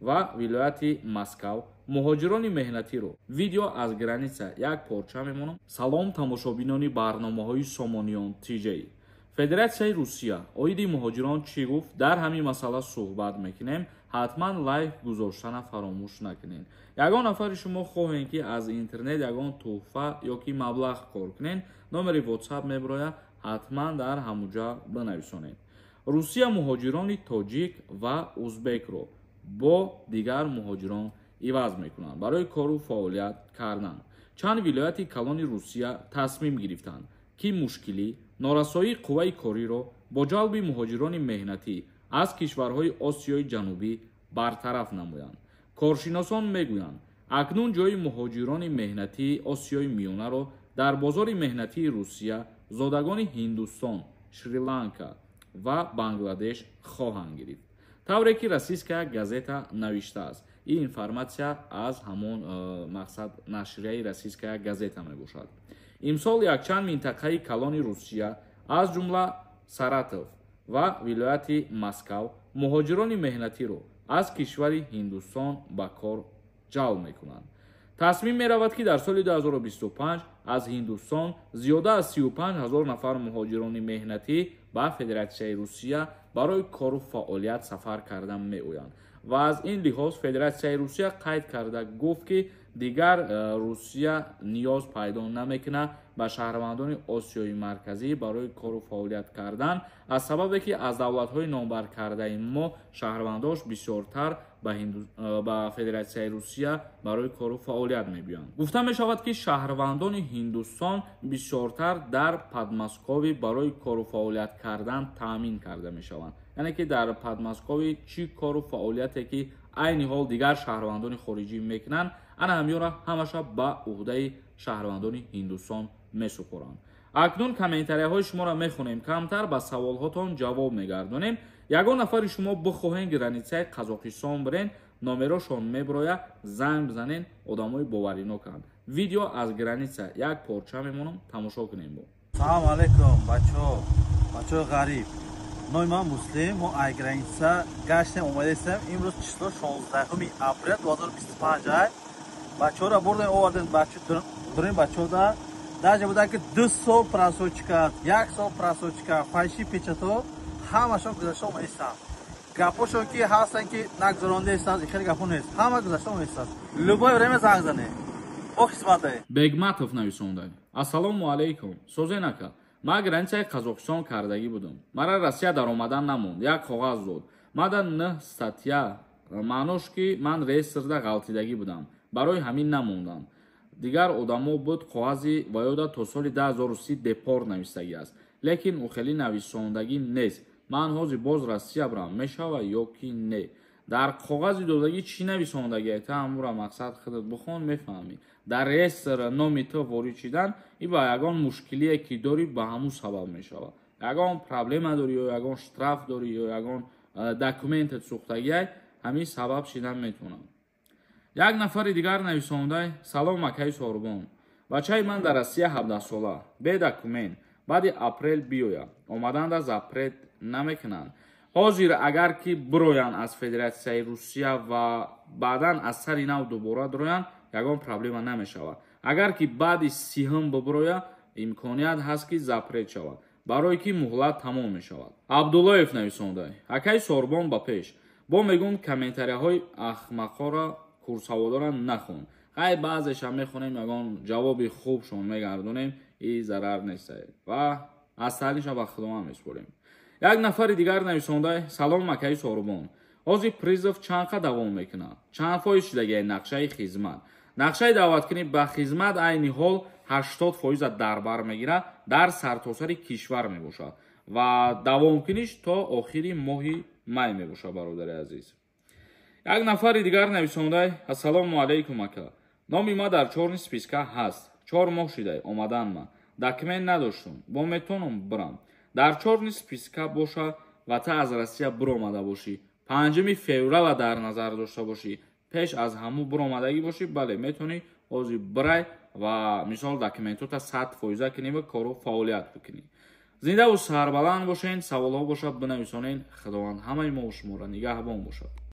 ва вилояти Москав муҳоҷирони меҳнатиро видео аз граница як порча мемонам. Салом тамошобинони барномаҳои Сомониён ТЖ. Федератсияи Русия оиди муҳоҷирон чӣ гуфт? Дар ҳамин масъала суҳбат мекунем. ҳатман лайк гузоштана фаромӯш накунед. Ягон нафари шумо хоҳем ки аз интернет ягон тӯҳфа ё ки маблағ кор кунед, номери WhatsApp мебирояд, ҳатман дар ҳамуҷа бинависонед. Русия муҳоҷирони тоҷик ва узбекро бо дигар муҳоҷирон иваз мекунанд барои кору фаъолият кардан. Чанд вилояти калони Русия тасмим гирифтанд ки мушкилӣ норасоии қувваи кориро бо ҷалби муҳоҷирони меҳнатӣ аз кишварҳои Осиёи ҷанубӣ бартараф намоянд. Коршиносон мегӯянд, акнун ҷойи муҳоҷирони меҳнатии Осиёи миёнаро дар бозори меҳнатии Русия зодагони Ҳиндустон, Шри-Ланка ва Бангладеш хоҳанд гирифт. тавре ки российская газета навиштааст. Ин информатсия аз ҳамон мақсад нашрияи российская газета мебошад. Имсол якчанд минтақаи калони Русия аз ҷумла Саратов ва вилояти Москав муҳоҷирони меҳнатиро аз кишвари Ҳиндустон ба кор ҷалб мекунанд. тасмим меравад ки дар соли 2025 аз Ҳиндустон зиёда аз 35 000 нафар муҳоҷирони меҳнатӣ ба Федератсияи Русия барои кору фаъолият сафар карда меоянд. ва аз ин лиҳоз Федератсияи Русия қайд карда гуфт ки дигар Русия ниёз пайдо намекунад ба шаҳрвандони Осиёи марказӣ барои кору фаъолият кардан, аз сабабе ки аз давлатҳои номбаркардаи мо шаҳрвандош бисёртар ба Федератсияи Русия барои кору фаъолият мебиёнд. Гуфта мешавад ки шаҳрвандони Ҳиндустон бисёртар дар Подмосковӣ барои кору фаъолият кардан таъмин карда мешаванд. яъне ки дар Подмосковӣ чӣ кору фаъолияте ки айни ҳол дигар шаҳрвандони хориҷӣ мекунанд, ана ҳамёнро ҳамаша ба уҳдаи шаҳрвандони Ҳиндустон месупоранд. акнун комментарияҳои шуморо мехонем, камтар ба саволҳотон ҷавоб мегардонем. ягон нафари шумо бихоҳен границаи Қазоқистон бирен, номерошон мебирояд, занг бизанен, одамои бовариноканд. видео аз граница як порча мемонам, тамошо кунем. Салом алейкум бачаҳои ғариб. Номи ман Муслим, мо ай граница гаштем омадастем. Имрӯз число 16 апрел 2025 бачаҳоро бурдем овардем, дурем бачаҳо даҷа буда ки 2 сол просрочка, 1 сол просрочка, фальши печато ҳамашон гузашта омадастанд. гапошон ки ҳастанд ки нагузарондастанд, хеле гапо нест, ҳама гузашта омадастанд. Любое время занг занед. Бо хизмате. Бегматов нависонда. Ассалому алейкум. Созенака. Ма границаи Қазоқистон кардагӣ будам. Мара Россия дар омадан намонд. Як коғаз дод. Мада 9 статья. Маънош ки ман реестрда ғалтидагӣ будам. Барои ҳамин намондам. дигар одамо буд коғази ва ёда то соли 2030 депорт навистагӣ аст. лекин ӯ хеле нависондагӣ нест. ман ҳозир боз Россия бирам, мешава ё ки не? дар коғази додагӣ чӣ нависондагӣ? та ҳамура мақсад худат бихон мефаҳмӣ. дар реестр номи ту ворид шидан и ба ягон мушкилие ки дорӣ ба ҳамун сабаб мешавад. ягон проблема дорӣ ё ягон штраф дорӣ ё ягон документет сӯхтагиай, ҳамин сабаб шидан метавонад. як нафари дигар нависондай: салом Макаи Сорбон. бачаи ман дар Россия 17 сола, бе документ, баъди апрел биёя. омаданда запрет намекунанд. ҳозир агар ки бироянд аз Федератсияи Русия ва баъдан аз сари нав дубора дуроянд, ягон проблема намешавад. агар ки баъди 30 бибироя, имконият ҳаст ки запрет шавад, барое ки муҳлат тамом мешавад. Абдуллоев нависондай: Акаи Сорбон ба пеш. бо мегӯм комментарияҳои ахмақора курсаводора нахон. ҳай баъзеша мехонем, ягон ҷавоби хубшон мегардонем, и зарар нест ва аз талиша ба худома меспорем. як нафари дигар нависондай: салом Макаи Сорбон. ҳозир призов чанд қа давом мекунад? чанд фоиз шудагиай нақшаи хизмат? нақшаи даъваткунӣ ба хизмат айни ҳол 80% дар бар мегирад, дар сартосари кишвар мебошад ва давомкуниш то охири моҳи май мебошад. бародари азиз, як нафари дигар нависондай: ассалому алейкум ака. номи ма дар чорни списка ҳаст. 4 моҳ шидай омаданма. документ надоштам, бо метонам бирам. дар чорни списка боша ва та аз Россия биромада бошӣ. 5 феврала дар назар дошта бошӣ. пеш аз ҳамун биромадагӣ бошӣ. бале, метонӣ ҳозир бирай ва мисол документота 100% кунӣ ва кору фаъолият бикунӣ. зиндаву сарбаланд бошен. саволҳо бошад бинависонен. худованд ҳамаи мо шуморо нигаҳбон бошад.